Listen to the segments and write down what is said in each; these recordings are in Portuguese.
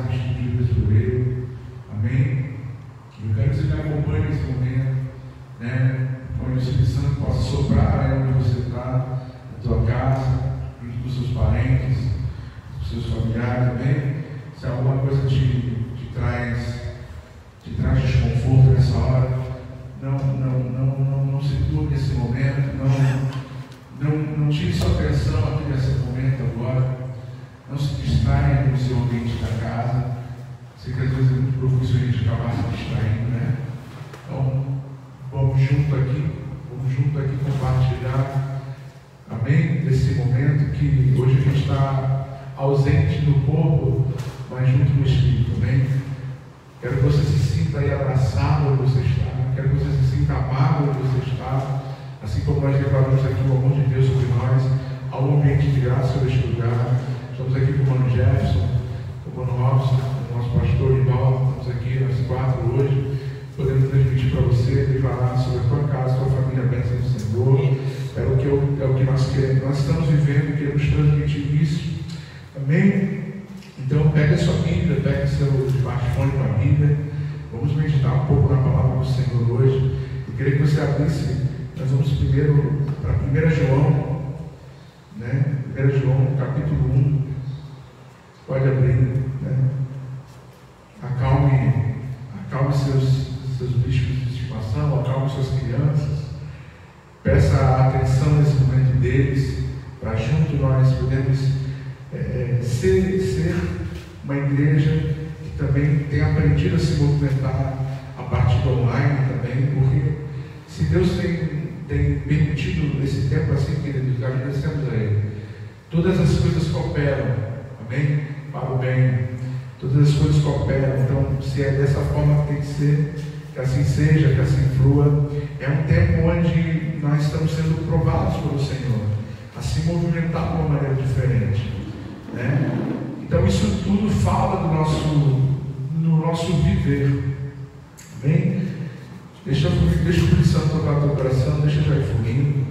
mais instruídas por Ele. Amém? Eu quero que você me acompanhe nesse momento, né? Onde o Espírito Santo possa soprar onde você está, na tua casa, junto com seus parentes, com seus familiares. Amém? Se alguma coisa te traz desconforto nessa hora, não se turne nesse momento, não tire sua atenção aqui nesse momento agora, não se distraia no seu ambiente da casa. Sei que às vezes é muito profício a gente acabar se distraindo, né? Então, vamos junto aqui compartilhar, amém? Desse momento que hoje a gente está ausente do corpo, mas junto no Espírito, amém? Quero que você se sinta aí abraçado onde você está. Quero que você se sinta amado onde você está. Assim como nós declaramos aqui o amor de Deus sobre nós, há um ambiente de graça sobre este lugar. Estamos aqui com o Mano Jefferson, com o Mano Robson, com o nosso pastor Rival. Estamos aqui nós 4 hoje, podemos transmitir para você, declarar sobre a tua casa, a tua família, a bênção do Senhor. É o que nós queremos. Nós estamos vivendo e queremos transmitir isso. Amém? Então, pega a sua Bíblia, pega o seu smartphone com a Bíblia. Vamos meditar um pouco na palavra do Senhor hoje. Eu queria que você abrisse, nós vamos primeiro para 1 João, né? 1 João, capítulo 1. Pode abrir, né? Acalme seus bichos de estimação, acalme suas crianças. Peça a atenção nesse momento deles, para junto nós podemos ser uma igreja que também tem aprendido a se movimentar a partir do online também, porque se Deus tem permitido esse tempo assim, queridos, agradecemos a Ele. Todas as coisas cooperam, amém? Para o bem. Todas as coisas cooperam. Então, se é dessa forma que tem que ser, que assim seja, que assim flua. É um tempo onde nós estamos sendo provados pelo Senhor a se movimentar de uma maneira diferente, né? Então isso tudo fala do nosso viver. Amém? Deixa o Espírito Santo tocar o teu coração, deixa já ir fluindo.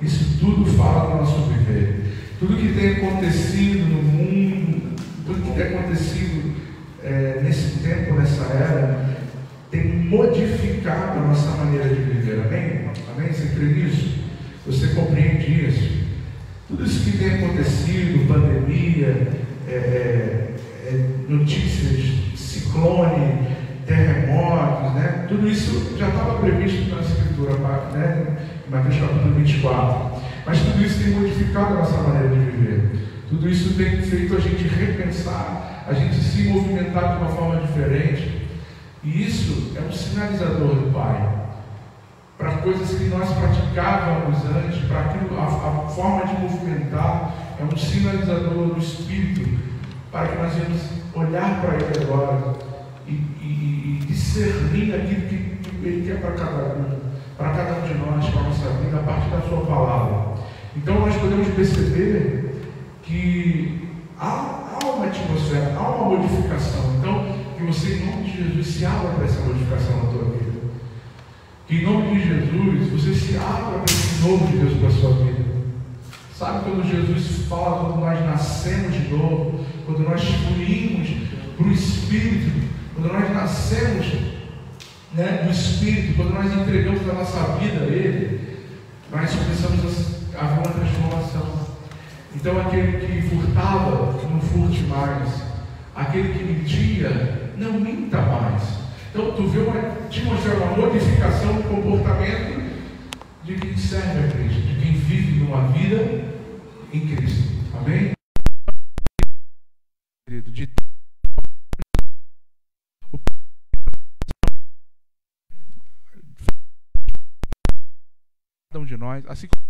Isso tudo fala do nosso viver. Tudo que tem acontecido no mundo, tudo que tem acontecido nesse tempo, nessa era, tem modificado a nossa maneira de viver. Amém? Amém? Você crê nisso? Você compreende isso? Tudo isso que tem acontecido, pandemia, notícias, ciclone, terremotos, né? Tudo isso já estava previsto na Escritura, né? Em Mateus capítulo 24. Mas tudo isso tem modificado a nossa maneira de viver. Tudo isso tem feito a gente repensar, a gente se movimentar de uma forma diferente. E isso é um sinalizador do Pai para coisas que nós praticávamos antes, para aquilo, a forma de movimentar é um sinalizador do Espírito, para que nós venhamos olhar para Ele agora e discernir aquilo que Ele quer para cada um de nós, para a nossa vida, a partir da Sua palavra. Então nós podemos perceber que há uma atmosfera, há uma modificação. Então, que você, em nome de Jesus, se abra para essa modificação na tua vida. Que em nome de Jesus, você se abra para esse novo de Deus para a sua vida. Sabe quando Jesus fala, quando nós nascemos de novo, quando nós fluímos para o Espírito, quando nós nascemos, né, do Espírito, quando nós entregamos a nossa vida a Ele, nós começamos a haver uma transformação. Então aquele que furtava, não furte mais. Aquele que mentia, não minta mais. Então tu vê te mostrar uma modificação no comportamento de quem serve a Cristo, de quem vive numa vida em Cristo. Amém? Querido, de cada um de nós, assim como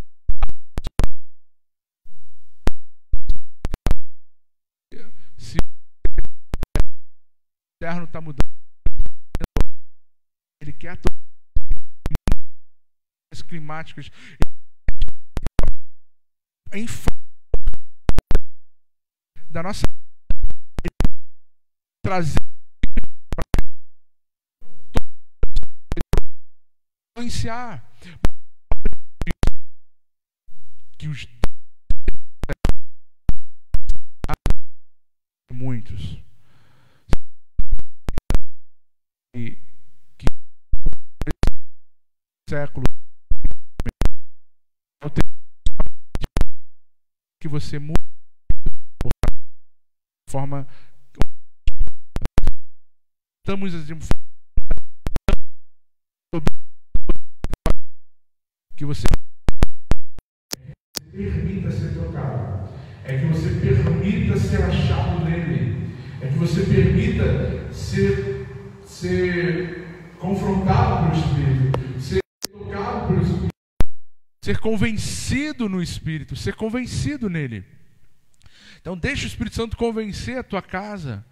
se o externo está mudando, ele quer as climáticas em da nossa trazer influenciar que os muitos século, que você mude de forma estamos que você permita ser tocado, é que você permita ser achado nele, é que você permita ser confrontado pelo Espírito, ser tocado pelo Espírito, ser convencido no Espírito, ser convencido nele. Então deixa o Espírito Santo convencer a tua casa.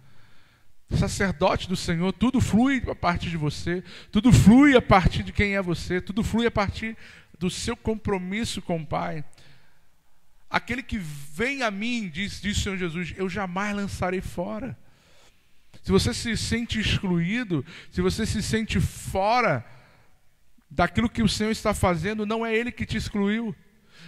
Sacerdote do Senhor, tudo flui a partir de você, tudo flui a partir de quem é você, tudo flui a partir do seu compromisso com o Pai. Aquele que vem a mim, diz o Senhor Jesus, eu jamais lançarei fora. Se você se sente excluído, se você se sente fora daquilo que o Senhor está fazendo, não é Ele que te excluiu,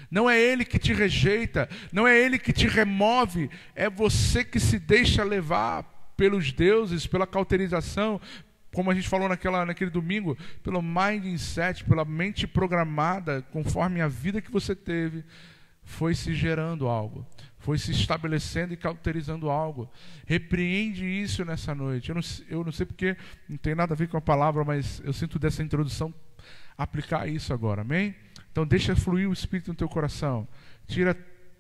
não é Ele que te rejeita, não é Ele que te remove, é você que se deixa levar pelos deuses, pela cauterização, como a gente falou naquele domingo, pelo mindset, pela mente programada, conforme a vida que você teve, foi se gerando algo, foi se estabelecendo e cauterizando algo. Repreende isso nessa noite. Eu não sei porque, não tem nada a ver com a palavra, mas eu sinto dessa introdução aplicar isso agora, amém? Então deixa fluir o Espírito no teu coração, tira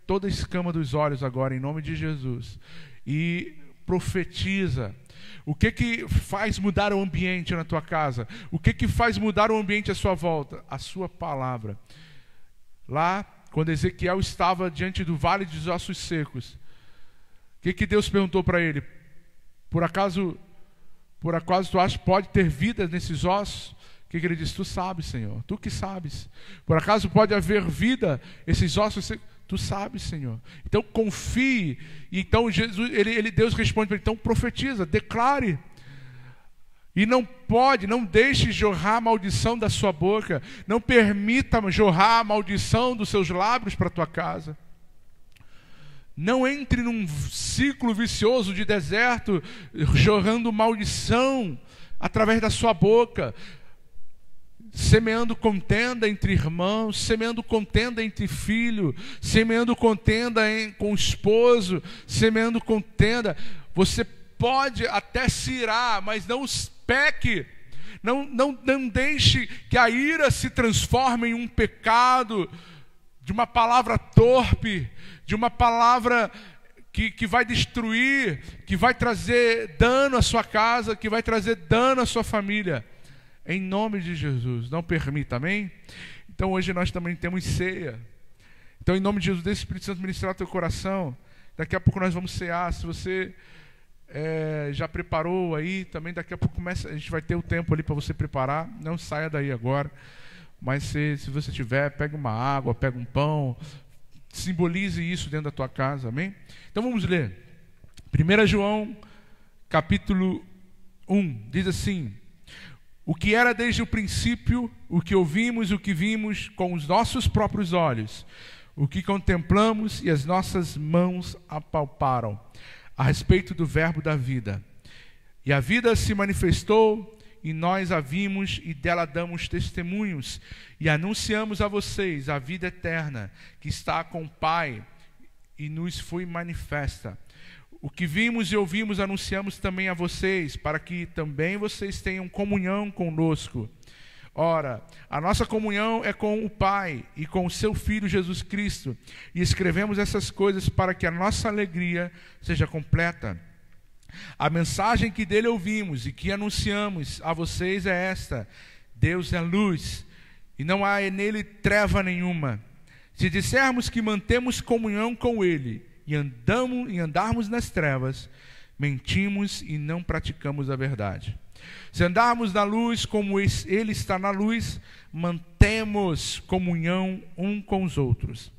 toda a escama dos olhos agora, em nome de Jesus, e profetiza. O que faz mudar o ambiente na tua casa? O que faz mudar o ambiente à sua volta? A sua palavra. Lá, quando Ezequiel estava diante do vale dos ossos secos, o que Deus perguntou para ele? Por acaso tu acha que pode ter vida nesses ossos? O que ele disse? Tu sabes, Senhor, tu que sabes. Por acaso pode haver vida esses ossos secos? Tu sabes, Senhor. Então confie. E então Deus responde para ele, então profetiza, declare. E não deixe jorrar a maldição da sua boca. Não permita jorrar a maldição dos seus lábios para a tua casa. Não entre num ciclo vicioso de deserto, jorrando maldição através da sua boca. Semeando contenda entre irmãos, semeando contenda entre filhos, semeando contenda com o esposo, semeando contenda. Você pode até se irar, mas não peque. Não deixe que a ira se transforme em um pecado, de uma palavra torpe, de uma palavra que vai destruir, que vai trazer dano à sua casa, que vai trazer dano à sua família. Em nome de Jesus, não permita, amém? Então hoje nós também temos ceia. Então em nome de Jesus, deixa o Espírito Santo ministrar teu coração. Daqui a pouco nós vamos cear. Se você já preparou aí, também daqui a pouco a gente vai ter o tempo ali para você preparar. Não saia daí agora. Mas se você tiver, pega uma água, pega um pão. Simbolize isso dentro da tua casa, amém? Então vamos ler. 1 João, capítulo 1, diz assim: o que era desde o princípio, o que ouvimos, o que vimos com os nossos próprios olhos, o que contemplamos e as nossas mãos apalparam, a respeito do verbo da vida. E a vida se manifestou, e nós a vimos e dela damos testemunhos, e anunciamos a vocês a vida eterna, que está com o Pai, e nos foi manifesta. O que vimos e ouvimos anunciamos também a vocês, para que também vocês tenham comunhão conosco. Ora, a nossa comunhão é com o Pai e com o seu Filho Jesus Cristo, e escrevemos essas coisas para que a nossa alegria seja completa. A mensagem que dele ouvimos e que anunciamos a vocês é esta: Deus é luz, e não há nele treva nenhuma. Se dissermos que mantemos comunhão com ele e andarmos nas trevas, mentimos e não praticamos a verdade. Se andarmos na luz como ele está na luz, mantemos comunhão um com os outros.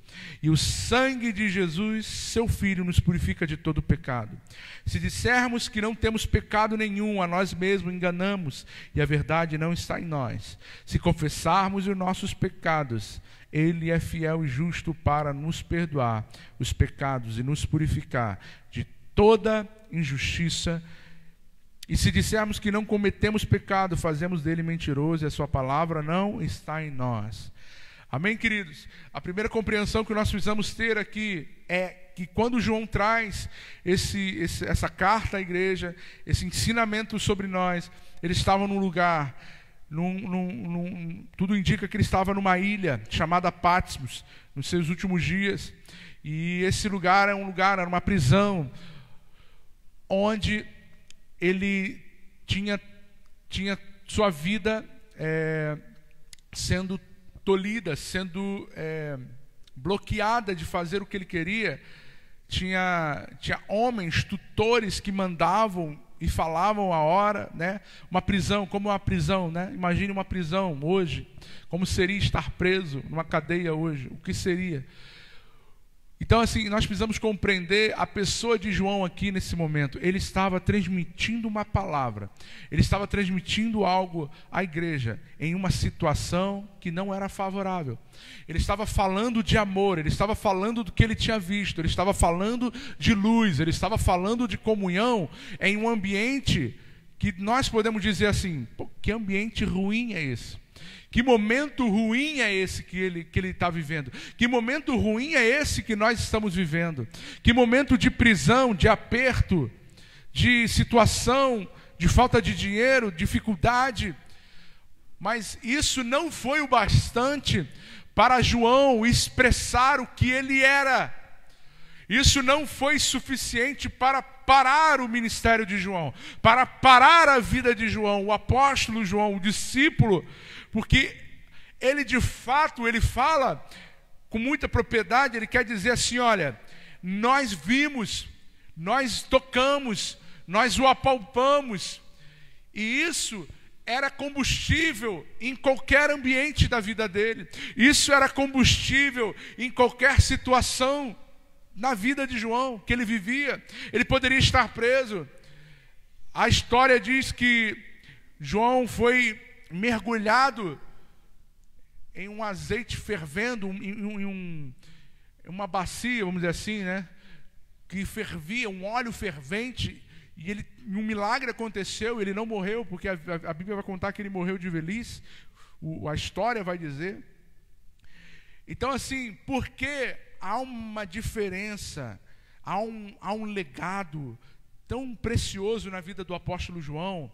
E o sangue de Jesus, seu Filho, nos purifica de todo pecado. Se dissermos que não temos pecado nenhum, a nós mesmos enganamos, e a verdade não está em nós. Se confessarmos os nossos pecados, ele é fiel e justo para nos perdoar os pecados e nos purificar de toda injustiça. E se dissermos que não cometemos pecado, fazemos dele mentiroso e a sua palavra não está em nós. Amém, queridos? A primeira compreensão que nós precisamos ter aqui é que quando João traz essa carta à igreja, esse ensinamento sobre nós, ele estava num lugar, tudo indica que ele estava numa ilha chamada Patmos, nos seus últimos dias. E esse lugar era uma prisão, onde ele tinha sua vida sendo tolhida, sendo bloqueada de fazer o que ele queria. Tinha homens, tutores que mandavam e falavam a hora, né? Uma prisão, como uma prisão, né? Imagine uma prisão hoje, como seria estar preso numa cadeia hoje, o que seria? Então, assim, nós precisamos compreender a pessoa de João aqui nesse momento. Ele estava transmitindo uma palavra. Ele estava transmitindo algo à igreja em uma situação que não era favorável. Ele estava falando de amor, ele estava falando do que ele tinha visto, ele estava falando de luz, ele estava falando de comunhão em um ambiente que nós podemos dizer assim, que ambiente ruim é esse? Que momento ruim é esse que ele está vivendo? Que momento ruim é esse que nós estamos vivendo? Que momento de prisão, de aperto, de situação, de falta de dinheiro, dificuldade. Mas isso não foi o bastante para João expressar o que ele era. Isso não foi suficiente para parar o ministério de João, para parar a vida de João, o apóstolo João, o discípulo, porque ele de fato, ele fala com muita propriedade, ele quer dizer assim, olha, nós vimos, nós tocamos, nós o apalpamos, e isso era combustível em qualquer ambiente da vida dele, isso era combustível em qualquer situação na vida de João, que ele vivia. Ele poderia estar preso. A história diz que João foi mergulhado em um azeite fervendo, em uma bacia, vamos dizer assim, né? Que fervia, um óleo fervente, e um milagre aconteceu, ele não morreu, porque a Bíblia vai contar que ele morreu de velhice, a história vai dizer. Então, assim, porque há uma diferença, há um legado tão precioso na vida do apóstolo João,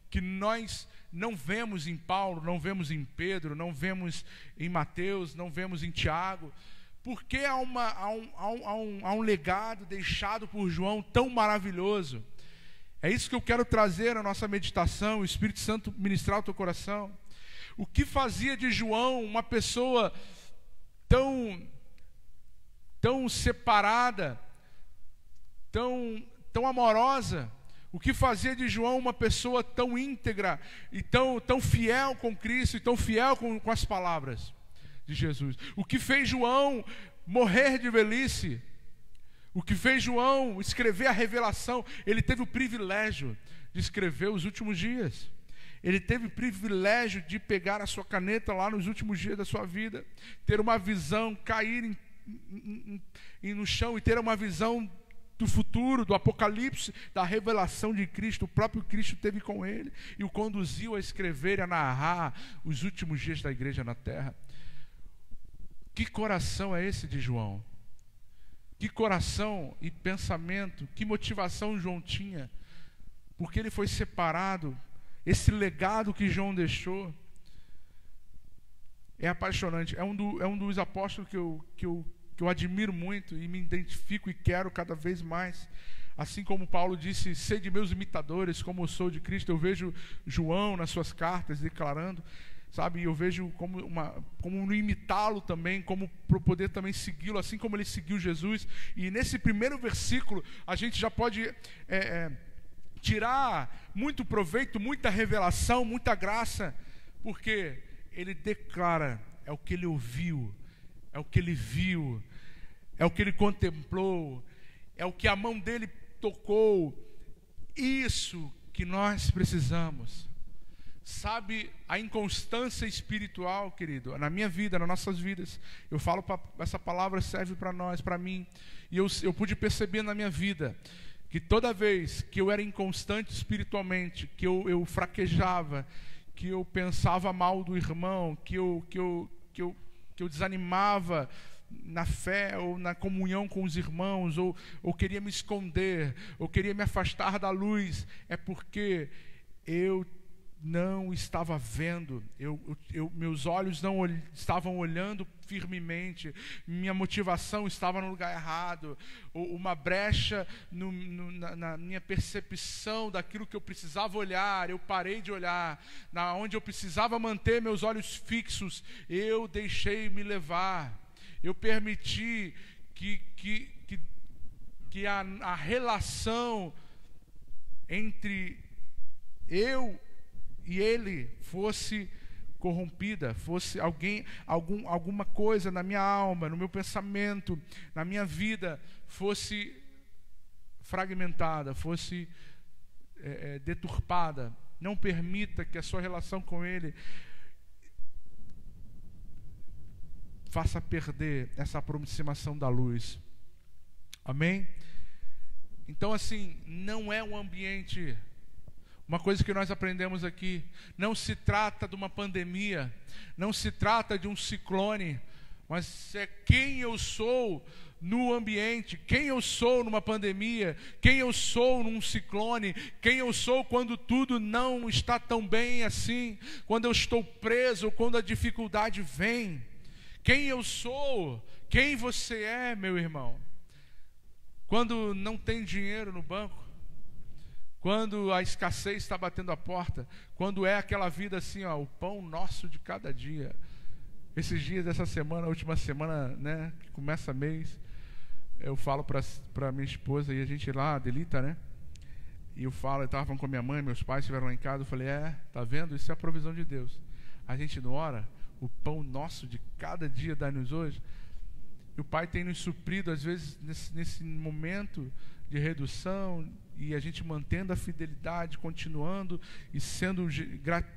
que nós não vemos em Paulo, não vemos em Pedro, não vemos em Mateus, não vemos em Tiago, porque há um legado deixado por João tão maravilhoso. É isso que eu quero trazer na nossa meditação, o Espírito Santo ministrar o teu coração. O que fazia de João uma pessoa tão separada, tão amorosa? O que fazia de João uma pessoa tão íntegra e tão fiel com Cristo e tão fiel com as palavras de Jesus? O que fez João morrer de velhice? O que fez João escrever a revelação? Ele teve o privilégio de escrever os últimos dias. Ele teve o privilégio de pegar a sua caneta lá nos últimos dias da sua vida, ter uma visão, cair no chão e ter uma visão do futuro, do Apocalipse, da revelação de Cristo. O próprio Cristo teve com ele e o conduziu a escrever e a narrar os últimos dias da igreja na terra. Que coração é esse de João? Que coração e pensamento, que motivação João tinha? Porque ele foi separado. Esse legado que João deixou é apaixonante. É um dos apóstolos que eu admiro muito e me identifico e quero cada vez mais. Assim como Paulo disse, sede meus imitadores, como eu sou de Cristo. Eu vejo João nas suas cartas declarando, sabe, eu vejo como imitá-lo também, como poder também segui-lo, assim como ele seguiu Jesus. E nesse primeiro versículo a gente já pode tirar muito proveito, muita revelação, muita graça, porque ele declara, é o que ele ouviu, é o que ele viu, é o que ele contemplou, é o que a mão dele tocou. Isso que nós precisamos. Sabe, a inconstância espiritual, querido, na minha vida, nas nossas vidas, eu falo, essa palavra serve para nós, para mim, e eu pude perceber na minha vida, que toda vez que eu era inconstante espiritualmente, que eu fraquejava, que eu pensava mal do irmão, que eu desanimava na fé ou na comunhão com os irmãos, ou queria me esconder, ou queria me afastar da luz, é porque eu não estava vendo, meus olhos não estavam olhando firmemente, minha motivação estava no lugar errado, uma brecha na minha percepção daquilo que eu precisava olhar, eu parei de olhar, onde eu precisava manter meus olhos fixos, eu deixei me levar, eu permiti que a relação entre eu e ele fosse corrompida, fosse alguma coisa na minha alma, no meu pensamento, na minha vida, fosse fragmentada, fosse deturpada. Não permita que a sua relação com ele faça perder essa aproximação da luz. Amém? Então, assim, não é um ambiente... Uma coisa que nós aprendemos aqui, não se trata de uma pandemia, não se trata de um ciclone, mas é quem eu sou no ambiente, quem eu sou numa pandemia, quem eu sou num ciclone, quem eu sou quando tudo não está tão bem assim, quando eu estou preso, quando a dificuldade vem. Quem eu sou, quem você é, meu irmão. Quando não tem dinheiro no banco, quando a escassez está batendo a porta, quando é aquela vida assim, ó, o pão nosso de cada dia. Esses dias dessa semana, a última semana, né, que começa mês, eu falo para minha esposa, e a gente lá, a Adelita, né, e eu estava falando com a minha mãe, meus pais estiveram lá em casa, eu falei, tá vendo, isso é a provisão de Deus. A gente não ora, o pão nosso de cada dia dá-nos hoje, e o Pai tem nos suprido, às vezes, nesse momento de redução, e a gente mantendo a fidelidade, continuando e sendo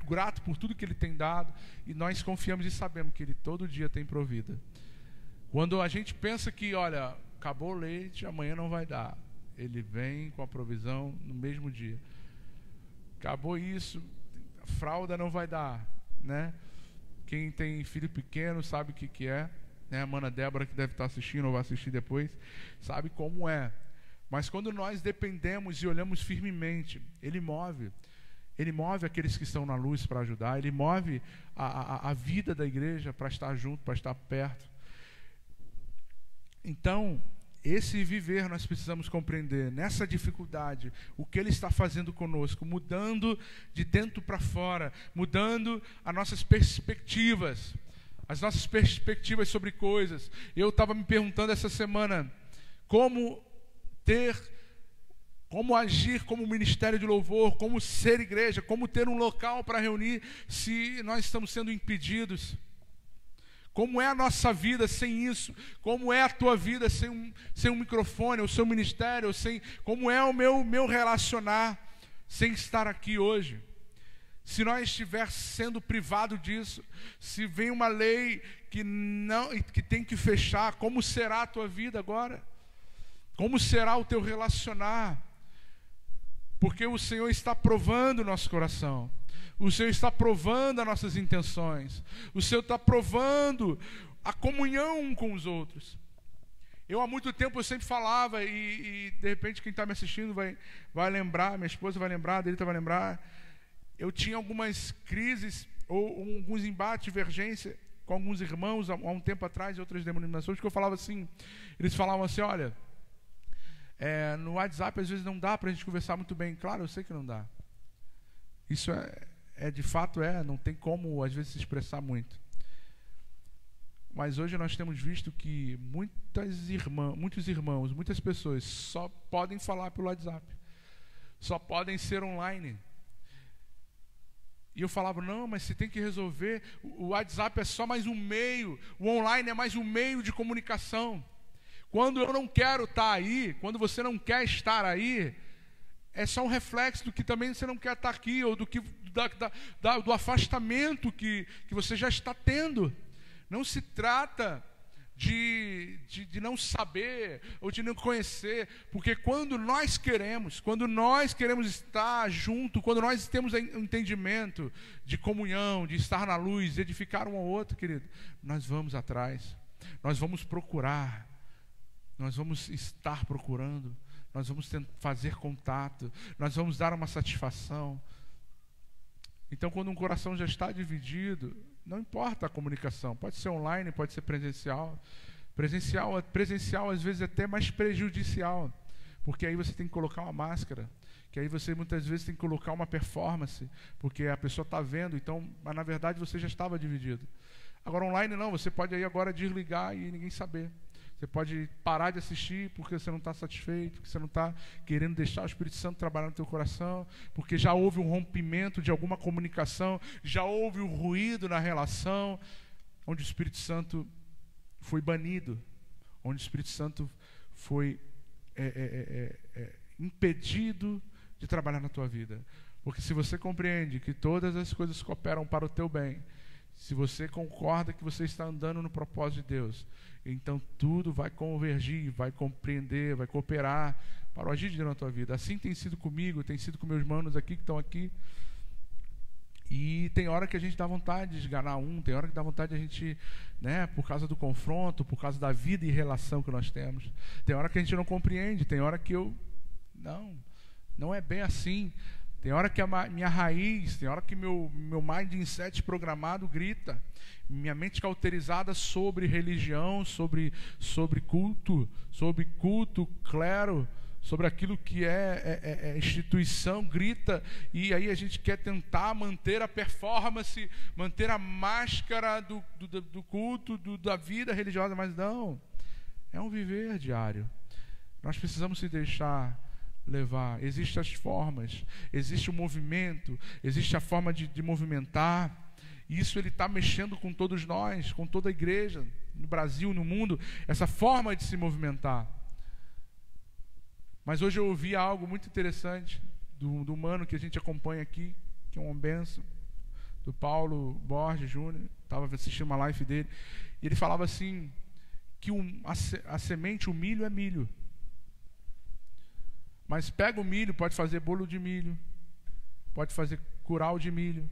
grato por tudo que Ele tem dado, e nós confiamos e sabemos que Ele todo dia tem provida. Quando a gente pensa que, olha, acabou o leite, amanhã não vai dar, Ele vem com a provisão no mesmo dia. Acabou isso, a fralda não vai dar, né? Quem tem filho pequeno sabe o que é, né? A mana Débora, que deve estar assistindo ou vai assistir depois, sabe como é. Mas quando nós dependemos e olhamos firmemente, Ele move aqueles que estão na luz para ajudar, Ele move a vida da igreja para estar junto, para estar perto. Então, esse viver nós precisamos compreender, nessa dificuldade, o que Ele está fazendo conosco, mudando de dentro para fora, mudando as nossas perspectivas sobre coisas. Eu estava me perguntando essa semana, como agir como ministério de louvor, como ser igreja, como ter um local para reunir se nós estamos sendo impedidos. Como é a nossa vida sem isso? Como é a tua vida sem um microfone, o seu ministério, como é o meu relacionar sem estar aqui hoje? Se nós estivermos sendo privados disso, se vem uma lei que tem que fechar, como será a tua vida agora? Como será o teu relacionar? Porque o Senhor está provando o nosso coração. O Senhor está provando as nossas intenções. O Senhor está provando a comunhão com os outros. Há muito tempo eu sempre falava, e de repente quem está me assistindo vai lembrar, minha esposa vai lembrar, a Adelita vai lembrar. Eu tinha algumas crises, ou alguns embates, divergência com alguns irmãos há um tempo atrás, de outras denominações, que eu falava assim, eles falavam assim, olha, no WhatsApp às vezes não dá para a gente conversar muito bem. Claro, eu sei que não dá. Isso de fato não tem como às vezes se expressar muito. Mas hoje nós temos visto que muitos irmãos, muitas pessoas só podem falar pelo WhatsApp, só podem ser online. E eu falava, não, mas você tem que resolver, o WhatsApp é só mais um meio, o online é mais um meio de comunicação. Quando eu não quero estar aí, quando você não quer estar aí, é só um reflexo do que também você não quer estar aqui, ou do afastamento que você já está tendo. Não se trata de de não saber ou de não conhecer, porque quando nós queremos estar junto, quando nós temos um entendimento de comunhão, de estar na luz, de edificar um ao outro, querido, nós vamos atrás, nós vamos procurar, nós vamos estar procurando, nós vamos fazer contato, nós vamos dar uma satisfação. Então, quando um coração já está dividido, não importa a comunicação, pode ser online, pode ser presencial. Presencial às vezes é até mais prejudicial, porque aí você tem que colocar uma máscara, que aí você muitas vezes tem que colocar uma performance, porque a pessoa está vendo, então, mas na verdade você já estava dividido. Agora online não, você pode aí agora desligar e ninguém saber. Você pode parar de assistir porque você não está satisfeito, porque você não está querendo deixar o Espírito Santo trabalhar no teu coração, porque já houve um rompimento de alguma comunicação, já houve um ruído na relação, onde o Espírito Santo foi banido, onde o Espírito Santo foi impedido de trabalhar na tua vida. Porque se você compreende que todas as coisas cooperam para o teu bem, se você concorda que você está andando no propósito de Deus, então tudo vai convergir, vai compreender, vai cooperar para o agir de Deus na tua vida. Assim tem sido comigo, tem sido com meus irmãos aqui que estão aqui. E tem hora que a gente dá vontade de esganar tem hora que dá vontade de a gente, por causa do confronto, por causa da vida e relação que nós temos. Tem hora que a gente não compreende, tem hora que não é bem assim. Tem hora que a minha raiz, tem hora que meu mindset programado grita, minha mente cauterizada sobre religião, sobre culto, clero, sobre aquilo que é instituição, grita, e aí a gente quer tentar manter a performance, manter a máscara do culto, da vida religiosa, mas não, é um viver diário. Nós precisamos se deixar levar. Existem as formas, existe o movimento, existe a forma de movimentar, e isso ele está mexendo com todos nós, com toda a igreja, no Brasil, no mundo, essa forma de se movimentar. Mas hoje eu ouvi algo muito interessante do mano que a gente acompanha aqui, que é uma benção, do Paulo Borges Júnior. Estava assistindo uma live dele, e ele falava assim, que a semente, o milho é milho, mas pega o milho, pode fazer bolo de milho, pode fazer curau de milho,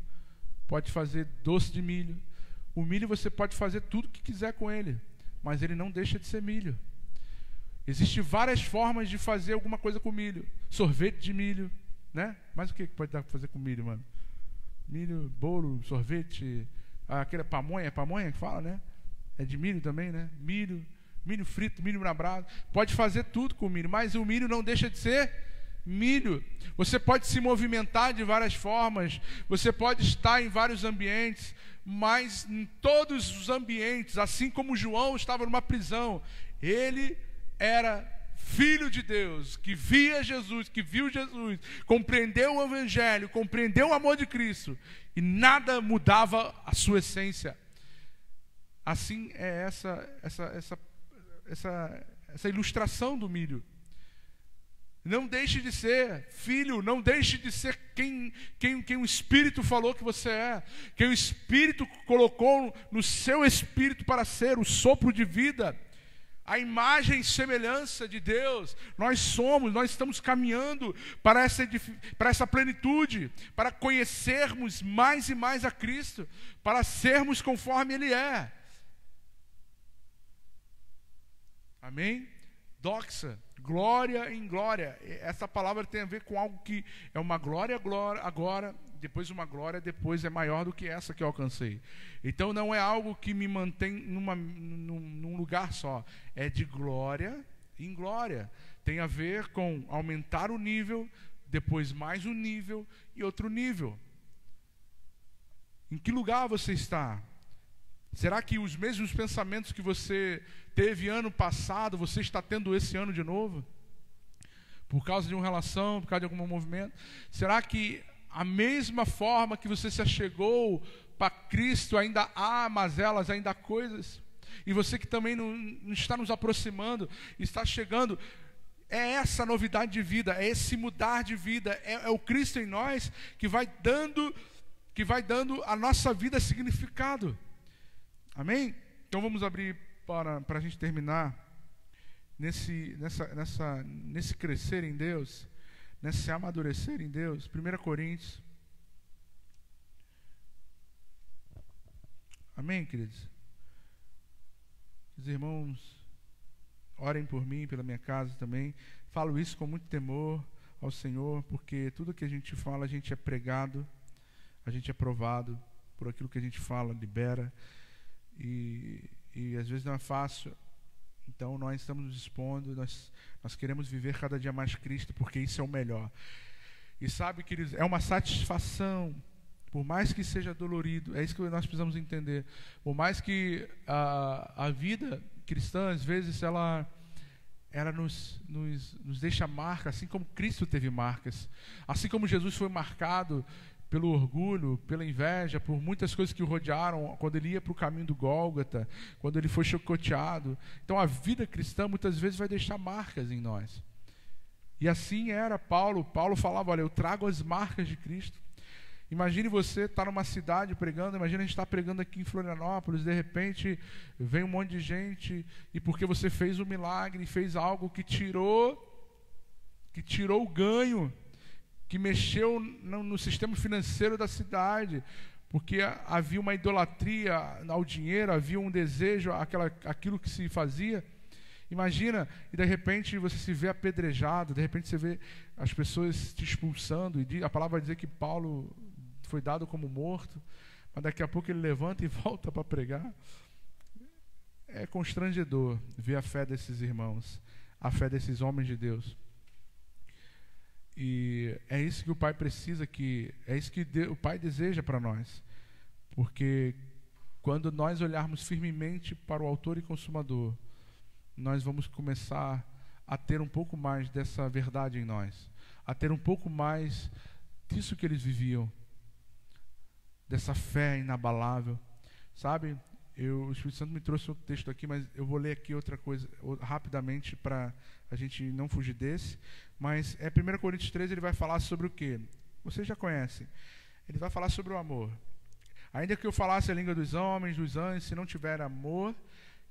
pode fazer doce de milho. O milho você pode fazer tudo o que quiser com ele, mas ele não deixa de ser milho. Existem várias formas de fazer alguma coisa com milho. Sorvete de milho, né? Mas o que pode dar para fazer com milho, mano? Milho, bolo, sorvete, aquela pamonha que fala, né? É de milho também, né? Milho frito, milho na brasa. Pode fazer tudo com milho, mas o milho não deixa de ser milho. Você pode se movimentar de várias formas, você pode estar em vários ambientes, mas em todos os ambientes, assim como João estava numa prisão, ele era filho de Deus, que via Jesus, que viu Jesus, compreendeu o Evangelho, compreendeu o amor de Cristo, e nada mudava a sua essência. Assim é essa ilustração do milho. Não deixe de ser filho, não deixe de ser quem o Espírito falou que você é, quem o Espírito colocou no seu espírito para ser, o sopro de vida, a imagem e semelhança de Deus. Nós estamos caminhando para essa plenitude, para conhecermos mais e mais a Cristo, para sermos conforme Ele é. Amém? Doxa, glória em glória. Essa palavra tem a ver com algo que é uma glória agora, depois uma glória, depois é maior do que essa que eu alcancei. Então não é algo que me mantém num lugar só. É de glória em glória. Tem a ver com aumentar o nível, depois mais um nível e outro nível. Em que lugar você está? Será que os mesmos pensamentos que você teve ano passado, você está tendo esse ano de novo? Por causa de uma relação, por causa de algum movimento? Será que a mesma forma que você se achegou para Cristo, ainda há mazelas, ainda há coisas? E você que também não está nos aproximando, está chegando, é essa novidade de vida, é esse mudar de vida, é o Cristo em nós que vai dando a nossa vida significado. Amém? Então vamos abrir para a gente terminar nesse crescer em Deus, nesse amadurecer em Deus. 1 Coríntios. Amém, queridos? Os irmãos, orem por mim, pela minha casa também. Falo isso com muito temor ao Senhor, porque tudo que a gente fala, a gente é pregado, a gente é provado por aquilo que a gente fala, libera. E às vezes não é fácil. Então nós estamos nos expondo, nós queremos viver cada dia mais Cristo, porque isso é o melhor. E sabe, queridos, é uma satisfação, por mais que seja dolorido, é isso que nós precisamos entender. Por mais que a vida cristã, às vezes, ela nos deixa marca, assim como Cristo teve marcas. Assim como Jesus foi marcado pelo orgulho, pela inveja, por muitas coisas que o rodearam, quando ele ia para o caminho do Gólgota, quando ele foi chicoteado. Então a vida cristã muitas vezes vai deixar marcas em nós. E assim era Paulo. Paulo falava, olha, eu trago as marcas de Cristo. Imagine você estar numa cidade pregando, imagine a gente estar pregando aqui em Florianópolis, de repente vem um monte de gente, e porque você fez um milagre, fez algo que tirou o ganho, que mexeu no sistema financeiro da cidade, porque havia uma idolatria ao dinheiro, havia um desejo, aquilo que se fazia. Imagina, e de repente você se vê apedrejado, de repente você vê as pessoas te expulsando, e a palavra vai dizer que Paulo foi dado como morto, mas daqui a pouco ele levanta e volta para pregar. É constrangedor ver a fé desses irmãos, a fé desses homens de Deus. E é isso que o Pai precisa, é isso que o Pai deseja para nós. Porque quando nós olharmos firmemente para o Autor e Consumador, nós vamos começar a ter um pouco mais dessa verdade em nós, a ter um pouco mais disso que eles viviam, dessa fé inabalável. Sabe, o Espírito Santo me trouxe outro texto aqui, mas eu vou ler aqui outra coisa rapidamente para a gente não fugir desse. Mas 1 Coríntios 13, ele vai falar sobre o quê? Vocês já conhecem. Ele vai falar sobre o amor. Ainda que eu falasse a língua dos homens, dos anjos, se não tiver amor,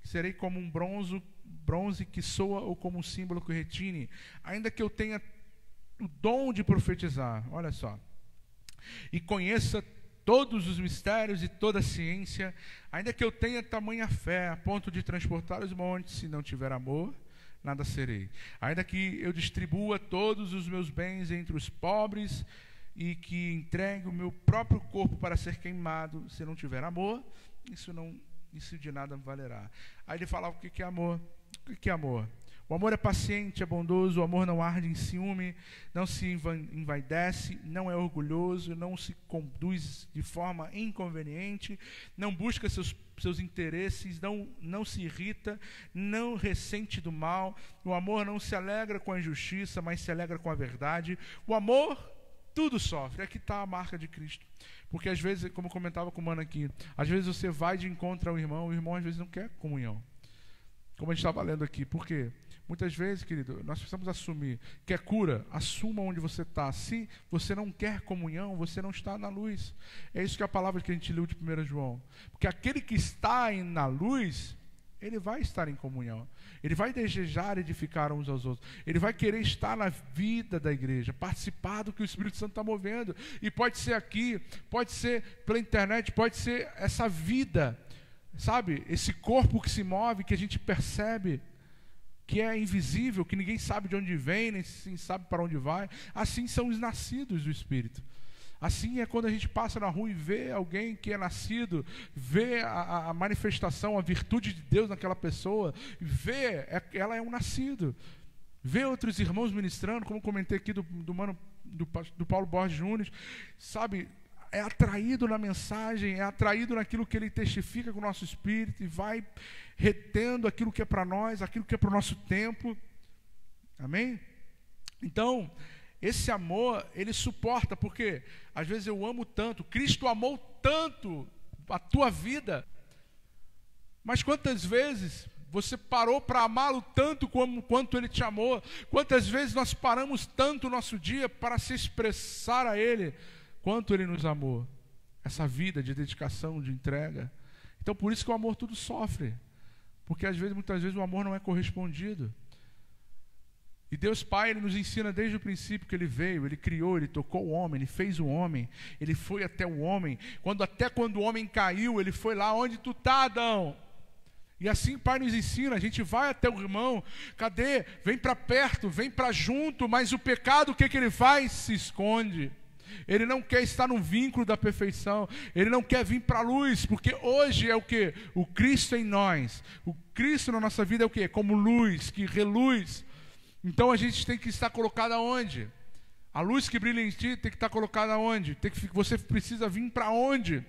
serei como um bronze que soa ou como um símbolo que retine. Ainda que eu tenha o dom de profetizar, olha só, e conheça todos os mistérios e toda a ciência, ainda que eu tenha tamanha fé a ponto de transportar os montes, se não tiver amor, nada serei. Ainda que eu distribua todos os meus bens entre os pobres e que entregue o meu próprio corpo para ser queimado, se não tiver amor, isso de nada valerá. Aí ele fala o que é amor. O que é amor? O amor é paciente, é bondoso, o amor não arde em ciúme, não se envaidece, não é orgulhoso, não se conduz de forma inconveniente, não busca seus interesses, não se irrita, não ressente do mal. O amor não se alegra com a injustiça, mas se alegra com a verdade. O amor tudo sofre. Aqui está a marca de Cristo. Porque às vezes, como eu comentava com o mano aqui, às vezes você vai de encontro ao irmão, o irmão às vezes não quer comunhão. Como a gente estava lendo aqui. Por quê? Muitas vezes, querido, nós precisamos assumir. Quer cura? Assuma onde você está. Se você não quer comunhão, você não está na luz. É isso que é a palavra que a gente leu de 1 João. Porque aquele que está na luz, ele vai estar em comunhão. Ele vai desejar edificar uns aos outros. Ele vai querer estar na vida da igreja, participar do que o Espírito Santo está movendo. E pode ser aqui, pode ser pela internet, pode ser essa vida, sabe? Esse corpo que se move, que a gente percebe, que é invisível, que ninguém sabe de onde vem, nem sabe para onde vai. Assim são os nascidos do Espírito. Assim é quando a gente passa na rua e vê alguém que é nascido, vê a manifestação, a virtude de Deus naquela pessoa, ela é um nascido. Vê outros irmãos ministrando, como comentei aqui do Paulo Borges Júnior, sabe? É atraído na mensagem, é atraído naquilo que ele testifica com o nosso espírito e vai retendo aquilo que é para nós, aquilo que é para o nosso tempo. Amém? Então, esse amor, ele suporta, porque às vezes eu amo tanto, Cristo amou tanto a tua vida, mas quantas vezes você parou para amá-lo tanto quanto ele te amou? Quantas vezes nós paramos tanto o nosso dia para se expressar a ele quanto ele nos amou? Essa vida de dedicação, de entrega. Então por isso que o amor tudo sofre, porque muitas vezes o amor não é correspondido. E Deus Pai, Ele nos ensina desde o princípio que Ele veio, Ele criou, Ele tocou o homem, Ele fez o homem, Ele foi até o homem. Até quando o homem caiu, Ele foi lá onde tu tá, Adão. E assim o Pai nos ensina, a gente vai até o irmão, cadê? Vem para perto, vem para junto, mas o pecado, o que Ele faz? Se esconde. Ele não quer estar no vínculo da perfeição, Ele não quer vir para a luz, porque hoje é o que? O Cristo em nós, o Cristo na nossa vida é o que? Como luz, que reluz. Então a gente tem que estar colocado aonde? A luz que brilha em ti tem que estar colocada aonde? Você precisa vir para onde?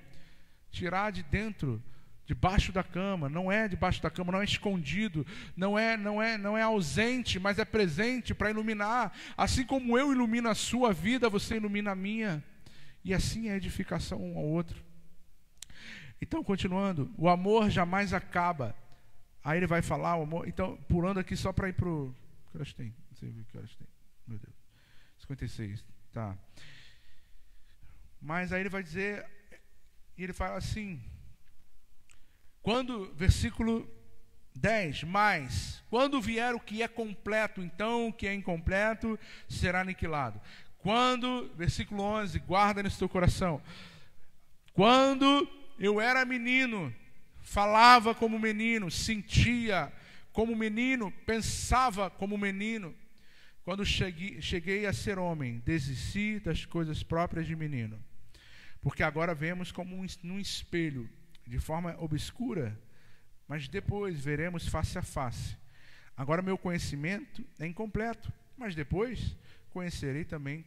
Tirar de dentro, debaixo da cama. Não é debaixo da cama, não é escondido, não é ausente, mas é presente para iluminar. Assim como eu ilumino a sua vida, você ilumina a minha. E assim é a edificação um ao outro. Então, continuando, o amor jamais acaba. Aí ele vai falar, o amor. Então, pulando aqui só para ir para o... Que horas tem? Não sei que horas tem. Meu Deus. 56. Tá. Mas aí ele vai dizer, e ele fala assim, versículo 10, mas, quando vier o que é completo, então o que é incompleto será aniquilado. Versículo 11, guarda nesse teu coração. Quando eu era menino, falava como menino, sentia como menino, pensava como menino. Quando cheguei a ser homem, desisti das coisas próprias de menino. Porque agora vemos como num espelho, de forma obscura, mas depois veremos face a face. Agora meu conhecimento é incompleto, mas depois conhecerei também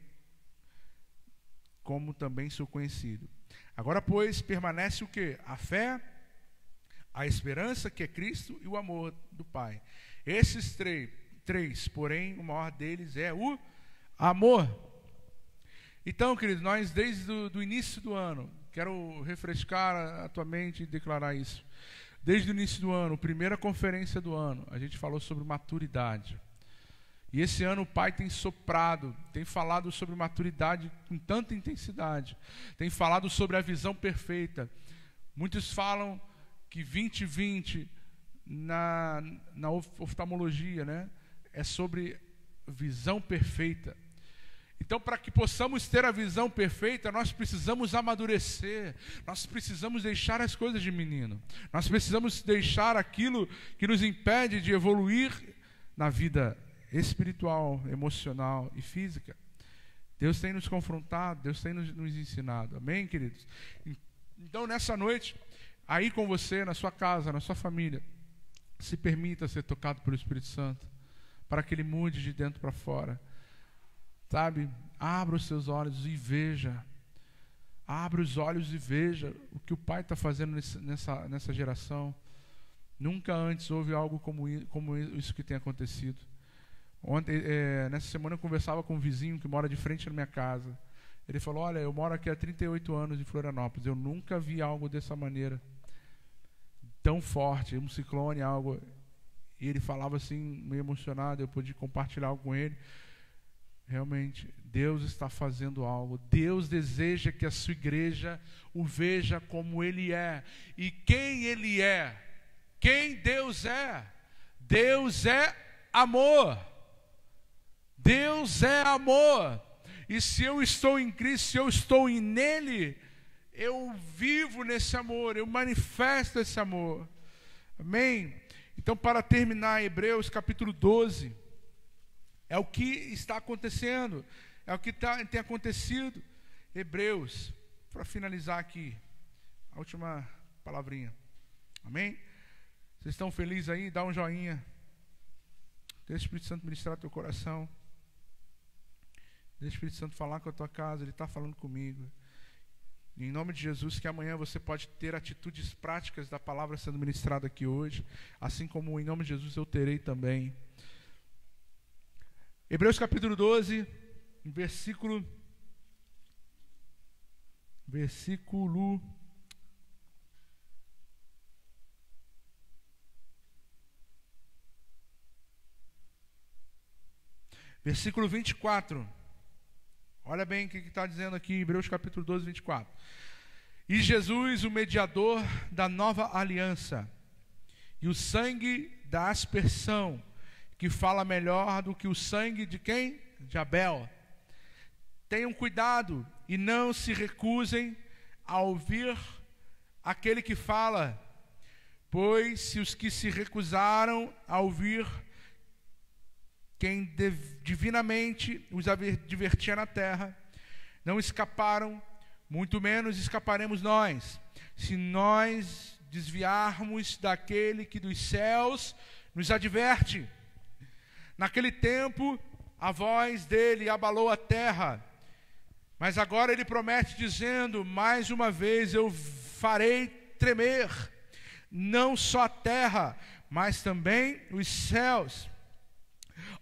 como também sou conhecido. Agora, pois, permanece o quê? A fé, a esperança, que é Cristo, e o amor do Pai. Esses três, porém, o maior deles é o amor. Então, queridos, nós desde o início do ano, quero refrescar a tua mente e declarar isso. Desde o início do ano, primeira conferência do ano, a gente falou sobre maturidade. E esse ano o Pai tem soprado, tem falado sobre maturidade com tanta intensidade. Tem falado sobre a visão perfeita. Muitos falam que 2020 na oftalmologia, né, é sobre visão perfeita. Então, para que possamos ter a visão perfeita, nós precisamos amadurecer, nós precisamos deixar as coisas de menino, nós precisamos deixar aquilo que nos impede de evoluir na vida espiritual, emocional e física. Deus tem nos confrontado, Deus tem nos ensinado, amém, queridos? Então, nessa noite, aí com você, na sua casa, na sua família, se permita ser tocado pelo Espírito Santo, para que Ele mude de dentro para fora. Sabe, abra os seus olhos e veja. Abra os olhos e veja o que o Pai está fazendo nessa geração. Nunca antes houve algo como isso que tem acontecido. Nessa semana eu conversava com um vizinho que mora de frente na minha casa. Ele falou, olha, eu moro aqui há 38 anos em Florianópolis. Eu nunca vi algo dessa maneira. Tão forte, um ciclone, algo. E ele falava assim, meio emocionado, eu pude compartilhar algo com ele. Realmente, Deus está fazendo algo. Deus deseja que a sua igreja o veja como Ele é. E quem Ele é? Quem Deus é? Deus é amor. Deus é amor. E se eu estou em Cristo, se eu estou nele, eu vivo nesse amor, eu manifesto esse amor. Amém? Então, para terminar, Hebreus capítulo 12... é o que está acontecendo, é o que tem acontecido. Hebreus, para finalizar aqui, a última palavrinha. Amém? Vocês estão felizes aí? Dá um joinha. Deixa o Espírito Santo ministrar teu coração. Deixa o Espírito Santo falar com a tua casa, Ele está falando comigo. Em nome de Jesus, que amanhã você pode ter atitudes práticas da palavra sendo ministrada aqui hoje, assim como em nome de Jesus eu terei também. Hebreus capítulo 12, versículo 24. Olha bem o que está dizendo aqui, Hebreus capítulo 12, 24. E Jesus, o mediador da nova aliança, e o sangue da aspersão, que fala melhor do que o sangue de quem? De Abel. Tenham cuidado e não se recusem a ouvir aquele que fala, pois se os que se recusaram a ouvir quem divinamente os advertia na terra, não escaparam, muito menos escaparemos nós, se nós desviarmos daquele que dos céus nos adverte. Naquele tempo, a voz dele abalou a terra, mas agora ele promete dizendo, mais uma vez eu farei tremer, não só a terra, mas também os céus.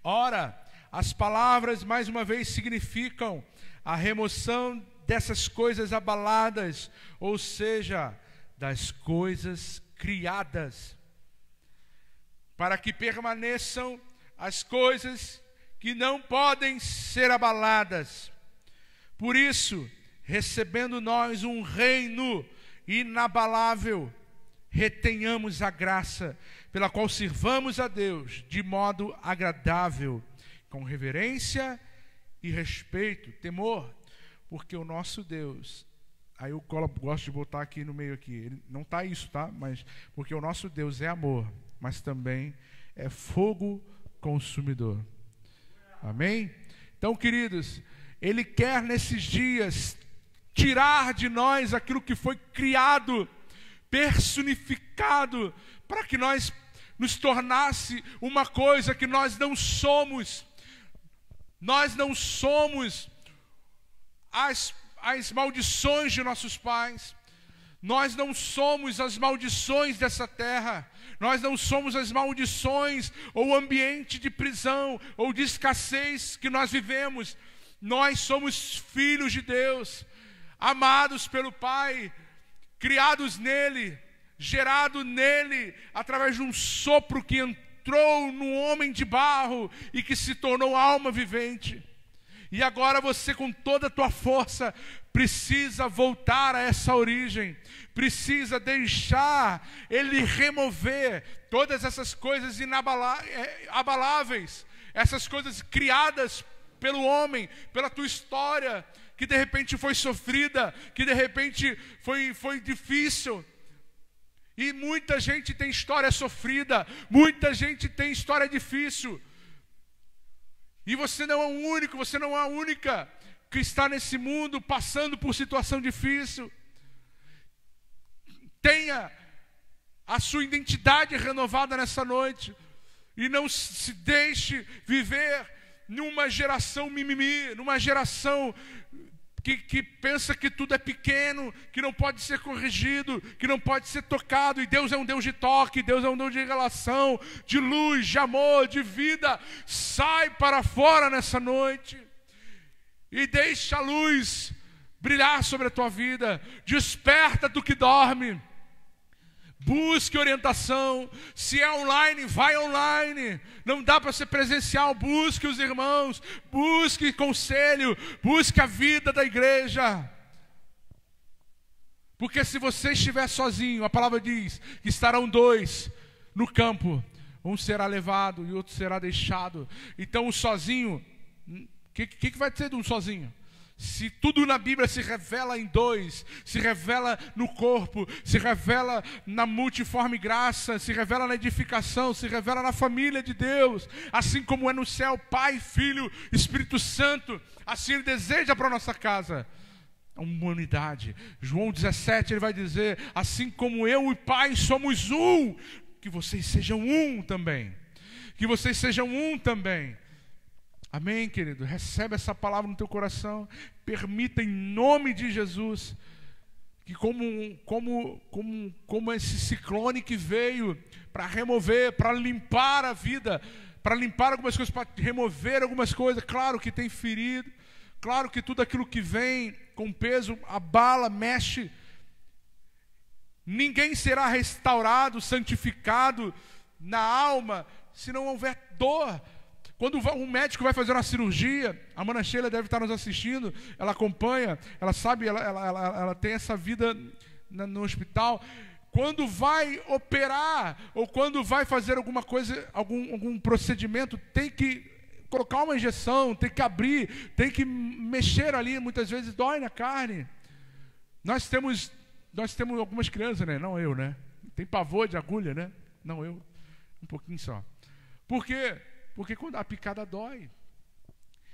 Ora, as palavras mais uma vez significam a remoção dessas coisas abaladas, ou seja, das coisas criadas, para que permaneçam as coisas que não podem ser abaladas. Por isso, recebendo nós um reino inabalável, retenhamos a graça pela qual sirvamos a Deus de modo agradável, com reverência e respeito, temor, porque o nosso Deus, aí eu gosto de botar aqui no meio aqui, ele, não está isso, tá? Mas porque o nosso Deus é amor, mas também é fogo consumidor. Amém? Então, queridos, Ele quer nesses dias tirar de nós aquilo que foi criado, personificado, para que nós nos tornasse uma coisa que nós não somos. Nós não somos as maldições de nossos pais. Nós não somos as maldições dessa terra. Nós não somos as maldições ou o ambiente de prisão ou de escassez que nós vivemos. Nós somos filhos de Deus, amados pelo Pai, criados nele, gerado nele, através de um sopro que entrou no homem de barro e que se tornou alma vivente. E agora você, com toda a tua força, precisa voltar a essa origem, precisa deixar Ele remover todas essas coisas inabaláveis, essas coisas criadas pelo homem, pela tua história, que de repente foi sofrida, que de repente foi difícil. E muita gente tem história sofrida, muita gente tem história difícil. E você não é o único, você não é a única que está nesse mundo passando por situação difícil. Tenha a sua identidade renovada nessa noite. E não se deixe viver numa geração mimimi, numa geração que pensa que tudo é pequeno, que não pode ser corrigido, que não pode ser tocado. E Deus é um Deus de toque, Deus é um Deus de relação, de luz, de amor, de vida. Sai para fora nessa noite e deixa a luz brilhar sobre a tua vida. Desperta do que dorme. Busque orientação. Se é online, vai online. Não dá para ser presencial. Busque os irmãos, busque conselho, busque a vida da igreja. Porque se você estiver sozinho, a palavra diz que estarão dois no campo. Um será levado e outro será deixado. Então o sozinho, o que vai ser de um sozinho? Se tudo na Bíblia se revela em dois, se revela no corpo, se revela na multiforme graça, se revela na edificação, se revela na família de Deus, assim como é no céu, Pai, Filho, Espírito Santo, assim Ele deseja para a nossa casa, uma unidade. João 17, ele vai dizer, assim como eu e o Pai somos um, que vocês sejam um também, que vocês sejam um também. Amém, querido? Recebe essa palavra no teu coração. Permita em nome de Jesus que como esse ciclone que veio para remover, para limpar a vida, para limpar algumas coisas, para remover algumas coisas. Claro que tem ferido, claro que tudo aquilo que vem com peso abala, mexe. Ninguém será restaurado, santificado na alma se não houver dor. Quando um médico vai fazer uma cirurgia, a Mana Sheila deve estar nos assistindo, ela acompanha, ela sabe, ela tem essa vida no hospital. quando vai operar ou quando vai fazer alguma coisa, algum procedimento, tem que colocar uma injeção, tem que abrir, tem que mexer ali, muitas vezes dói na carne. Nós temos algumas crianças, né? Não eu, né? Tem pavor de agulha, né? Não eu, um pouquinho só. Por quê? Porque quando a picada dói.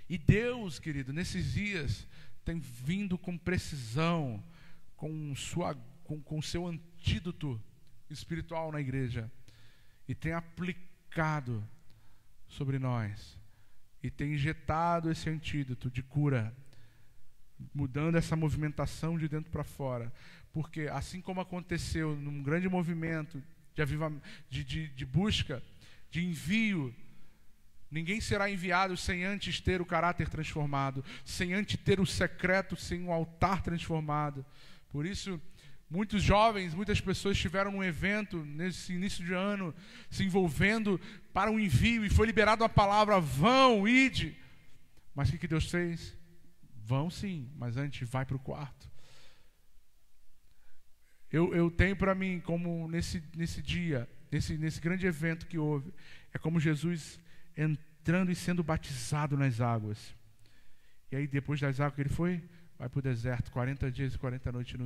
E Deus, querido, nesses dias tem vindo com precisão, com o seu antídoto espiritual na igreja, e tem aplicado sobre nós, e tem injetado esse antídoto de cura, mudando essa movimentação de dentro para fora. Porque assim como aconteceu num grande movimento de busca, de envio, ninguém será enviado sem antes ter o caráter transformado, sem antes ter o secreto, sem o altar transformado. Por isso, muitos jovens, muitas pessoas estiveram num evento nesse início de ano, se envolvendo para um envio, e foi liberada a palavra: vão, ide. Mas o que Deus fez? Vão sim, mas antes vai para o quarto. Eu tenho para mim, como nesse dia, nesse grande evento que houve, é como Jesus entrando e sendo batizado nas águas. E aí depois das águas que ele foi, vai para o deserto, 40 dias e 40 noites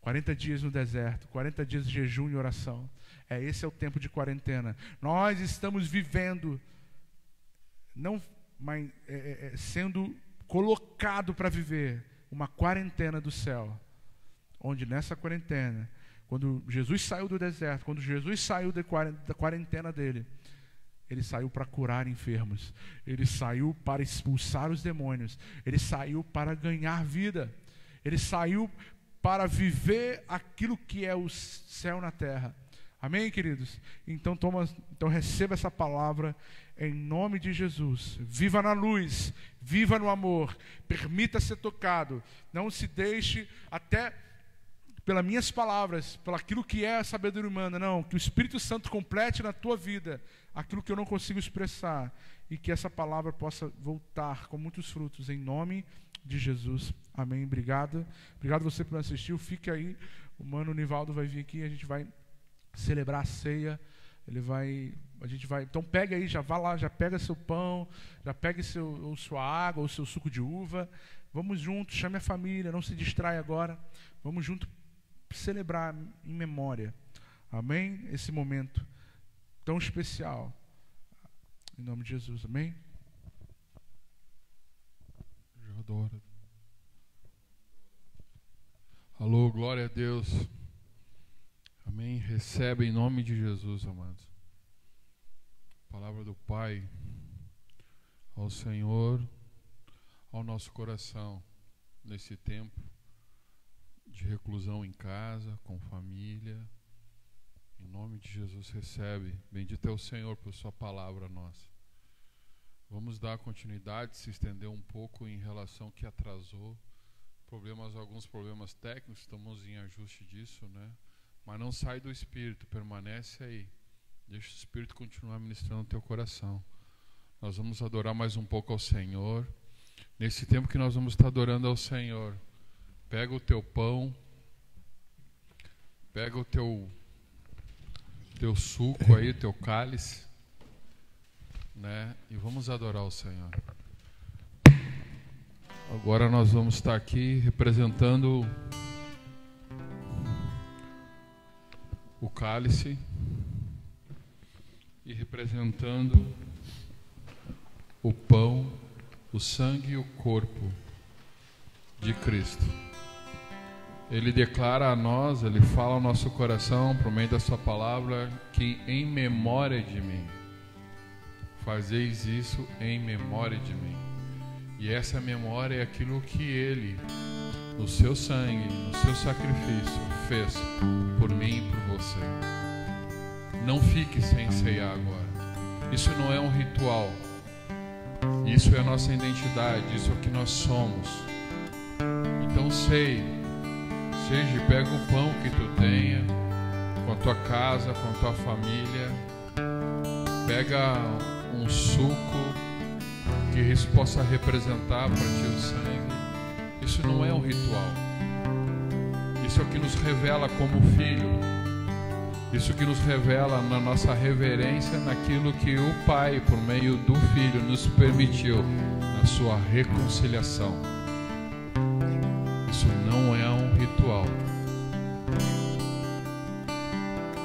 40 dias no deserto, 40 dias de jejum e oração. Esse é o tempo de quarentena. Nós estamos vivendo, sendo colocado para viver uma quarentena do céu, onde nessa quarentena, quando Jesus saiu do deserto, quando Jesus saiu da quarentena dele, ele saiu para curar enfermos, ele saiu para expulsar os demônios, ele saiu para ganhar vida, ele saiu para viver aquilo que é o céu na terra. Amém, queridos? Então receba essa palavra em nome de Jesus. Viva na luz, viva no amor, permita ser tocado, não se deixe até pelas minhas palavras, pelo aquilo que é a sabedoria humana, não, que o Espírito Santo complete na tua vida aquilo que eu não consigo expressar, e que essa palavra possa voltar com muitos frutos, em nome de Jesus. Amém. Obrigado você por assistir. Fique aí, o mano Nivaldo vai vir aqui, a gente vai celebrar a ceia. Então pega aí, já vá lá, já pega seu pão, já pega sua água, ou seu suco de uva. Vamos juntos, chame a família, não se distrai agora. Vamos juntos celebrar em memória, amém? Esse momento tão especial, em nome de Jesus, amém? Eu adoro. Alô, glória a Deus, amém? Recebe em nome de Jesus, amados. Palavra do Pai ao Senhor, ao nosso coração, nesse tempo de reclusão em casa, com família. Em nome de Jesus, recebe. Bendito é o Senhor por sua palavra nossa. Vamos dar continuidade, se estender um pouco em relação ao que atrasou. Alguns problemas técnicos, estamos em ajuste disso, né? Mas não sai do Espírito, permanece aí. Deixa o Espírito continuar ministrando o teu coração. Nós vamos adorar mais um pouco ao Senhor. Nesse tempo que nós vamos estar adorando ao Senhor, pega o teu pão, pega o teu suco aí, o teu cálice, né? E vamos adorar o Senhor. Agora nós vamos estar aqui representando o cálice e representando o pão, o sangue e o corpo de Cristo. Ele declara a nós, ele fala ao nosso coração, por meio da sua palavra, que em memória de mim, fazeis isso em memória de mim. E essa memória é aquilo que ele, no seu sangue, no seu sacrifício, fez por mim e por você. Não fique sem ceiar agora. Isso não é um ritual. Isso é a nossa identidade, isso é o que nós somos. Então pega o pão que tu tenha, com a tua casa, com a tua família, pega um suco que isso possa representar para ti o sangue. Isso não é um ritual. Isso é o que nos revela como filho. Isso que nos revela na nossa reverência naquilo que o Pai, por meio do Filho, nos permitiu na sua reconciliação. Isso não é um ritual.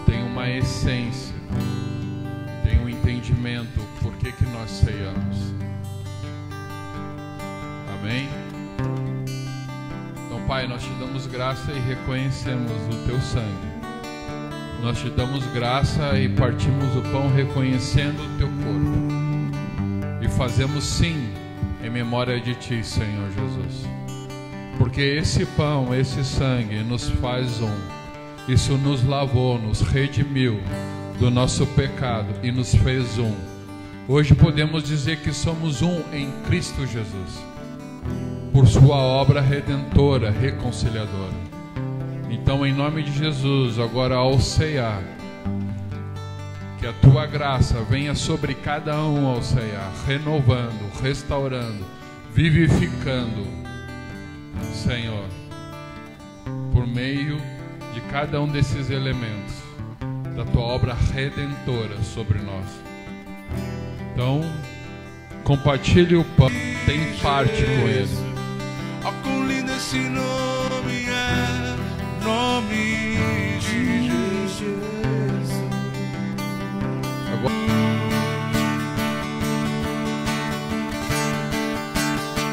Tem uma essência, tem um entendimento por que nós ceiamos. Amém? Então, Pai, nós te damos graça e reconhecemos o teu sangue. Nós te damos graça e partimos o pão reconhecendo o teu corpo. E fazemos sim em memória de ti, Senhor Jesus. Porque esse pão, esse sangue nos faz um. Isso nos lavou, nos redimiu do nosso pecado e nos fez um. Hoje podemos dizer que somos um em Cristo Jesus, por sua obra redentora, reconciliadora. Então, em nome de Jesus, agora ao ceiar, que a tua graça venha sobre cada um ao ceiar, renovando, restaurando, vivificando, Senhor, por meio de cada um desses elementos da tua obra redentora sobre nós. Então, compartilhe o pão, tem parte com ele. Oh, quão lindo esse nome é, nome de Jesus. Agora,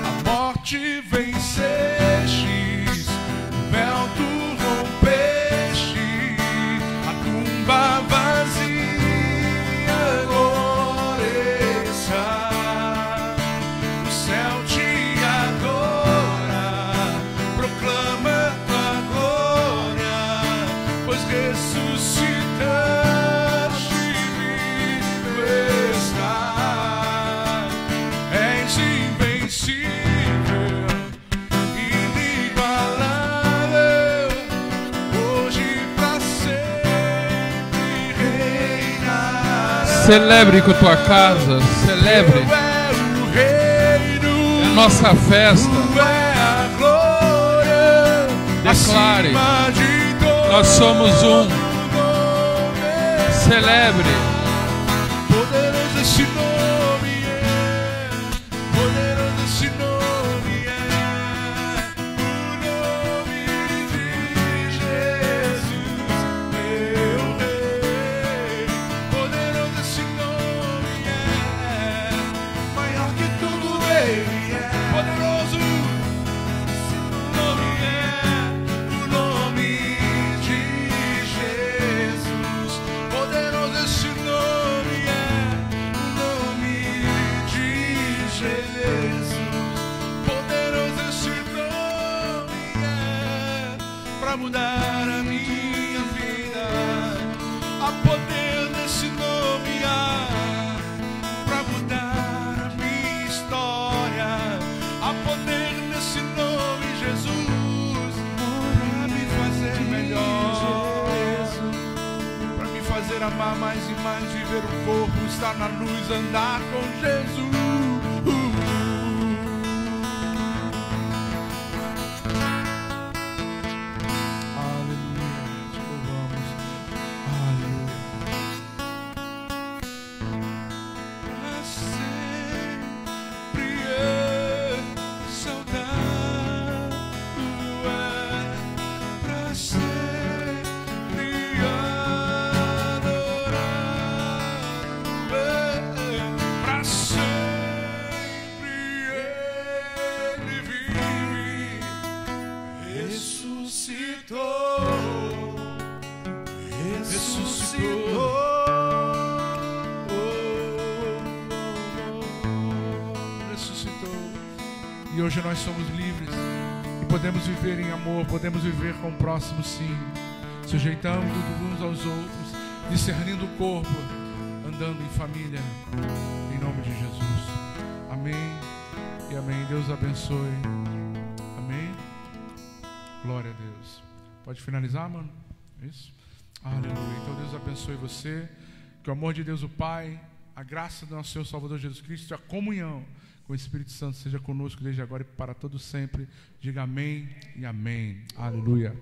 a morte venceste, o véu tu rompeste, a tumba vazia agora está. O céu te adora, proclama tua glória, pois ressuscitaste, vivo está. És invencível, inigualável, hoje pra sempre reinarás. celebre com a tua casa, celebre. Teu é o reino, É nossa festa. tu é a glória, Declare, acima de todo nós somos um. nome. Celebre. Poderoso esse nome é, poderoso esse nome é, o nome de Jesus, meu rei. Poderoso esse nome é, maior que tudo ele é. Poderoso esse nome é, o nome de Jesus. Poderoso esse nome é, o nome de Jesus. Poderoso esse nome é, pra mudar a minha vida. Há poder nesse nome há, pra mudar a minha história. Há poder nesse nome, Jesus, pra me fazer melhor, pra me fazer amar mais e mais, viver o corpo, estar na luz, andar com Jesus. Aleluia, te louvamos. Aleluia. Pra sempre exaltado é, pra sempre adorado é, pra sempre ele vive, ressuscitou, ressuscitou. E hoje nós somos livres e podemos viver em amor, podemos viver com o próximo sim, sujeitando uns aos outros, discernindo o corpo, andando em família, em nome de Jesus. Amém e amém. Deus abençoe. Amém. Glória a Deus. Pode finalizar, mano? Isso? Aleluia. Então Deus abençoe você. Que o amor de Deus o Pai, a graça do nosso Senhor Salvador Jesus Cristo, a comunhão com o Espírito Santo seja conosco desde agora e para todo sempre. Diga amém e amém. Aleluia.